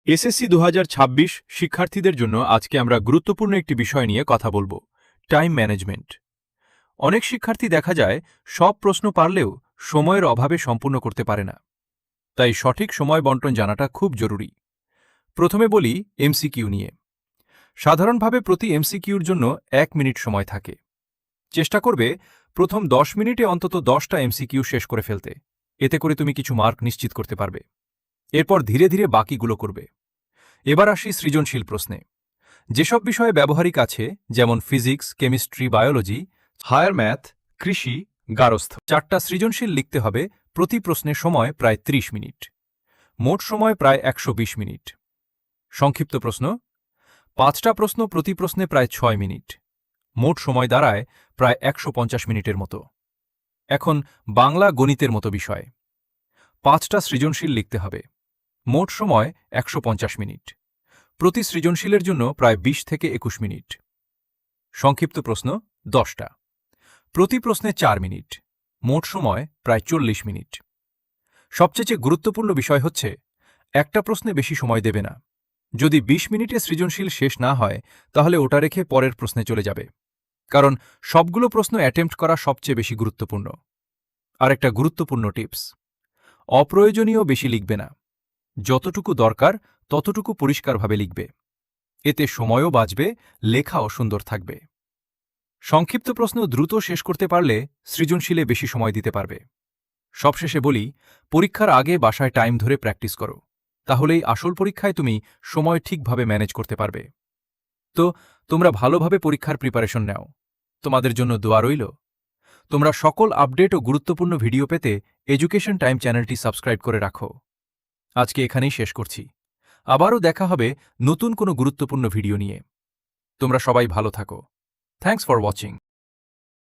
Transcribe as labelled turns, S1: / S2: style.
S1: SSC 2026 শিক্ষার্থীদের জন্য আজকে আমরা গুরুত্বপূর্ণ একটি বিষয় নিয়ে কথা বলবো, টাইম ম্যানেজমেন্ট। অনেক শিক্ষার্থী দেখা যায় সব প্রশ্ন পারলেও সময়ের অভাবে সম্পূর্ণ করতে পারে না। তাই সঠিক সময় বন্টন জানাটা খুব জরুরি। প্রথমে বলি এমসিকিউ নিয়ে। সাধারণভাবে প্রতি এমসিকিউর জন্য 1 মিনিট সময় থাকে। চেষ্টা করবে প্রথম 10 মিনিটে অন্তত 10টা এমসিকিউ শেষ করে ফেলতে। এতে করে তুমি কিছু মার্ক নিশ্চিত করতে পারবে। এরপর ধীরে ধীরে বাকিগুলো করবে। এবার আসি সৃজনশীল প্রশ্নে। যেসব বিষয়ে ব্যবহারিক আছে, যেমন physics, chemistry, biology, higher math, কৃষি, গার্হস্থ্য, 4টা সৃজনশীল লিখতে হবে। প্রতি প্রশ্নের সময় প্রায় 30 মিনিট, মোট সময় প্রায় 120 মিনিট। সংক্ষিপ্ত প্রশ্ন 5টা প্রশ্ন, প্রতি প্রশ্নে প্রায় 6 মিনিট, মোট সময় দাঁড়ায় প্রায় 150 মিনিটের মতো। এখন বাংলা, গণিতের মতো বিষয়। 5টা সৃজনশীল লিখতে হবে, মোট সময় 150 মিনিট, প্রতি সৃজনশীলের জন্য প্রায় 20 থেকে 21 মিনিট। সংক্ষিপ্ত প্রশ্ন 10টা, প্রতি প্রশ্নে 4 মিনিট, মোট সময় প্রায় 40 মিনিট। সবচেয়ে গুরুত্বপূর্ণ বিষয় হচ্ছে একটা প্রশ্নে বেশি সময় দেবে না। যদি 20 মিনিটে সৃজনশীল শেষ না হয়, তাহলে ওটা রেখে পরের প্রশ্নে চলে যাবে, কারণ সবগুলো প্রশ্ন অ্যাটেম্প্ট করা সবচেয়ে বেশি গুরুত্বপূর্ণ। আর একটা গুরুত্বপূর্ণ টিপস, অপ্রয়োজনীয় বেশি লিখবে না। যতটুকু দরকার ততটুকু পরিষ্কারভাবে লিখবে। এতে সময়ও বাঁচবে, লেখাও সুন্দর থাকবে। সংক্ষিপ্ত প্রশ্ন দ্রুত শেষ করতে পারলে সৃজনশীলে বেশি সময় দিতে পারবে। সবশেষে বলি, পরীক্ষার আগে বাসায় টাইম ধরে প্র্যাকটিস করো, তাহলেই আসল পরীক্ষায় তুমি সময় ঠিকভাবে ম্যানেজ করতে পারবে। তো তোমরা ভালোভাবে পরীক্ষার প্রিপারেশন নাও। তোমাদের জন্য দোয়া রইল। তোমরা সকল আপডেট ও গুরুত্বপূর্ণ ভিডিও পেতে এডুকেশন টাইম চ্যানেলটি সাবস্ক্রাইব করে রাখো। আজকে এখানেই শেষ করছি। আবারও দেখা হবে নতুন কোনো গুরুত্বপূর্ণ ভিডিও নিয়ে। তোমরা সবাই ভালো থাকো। Thanks for watching.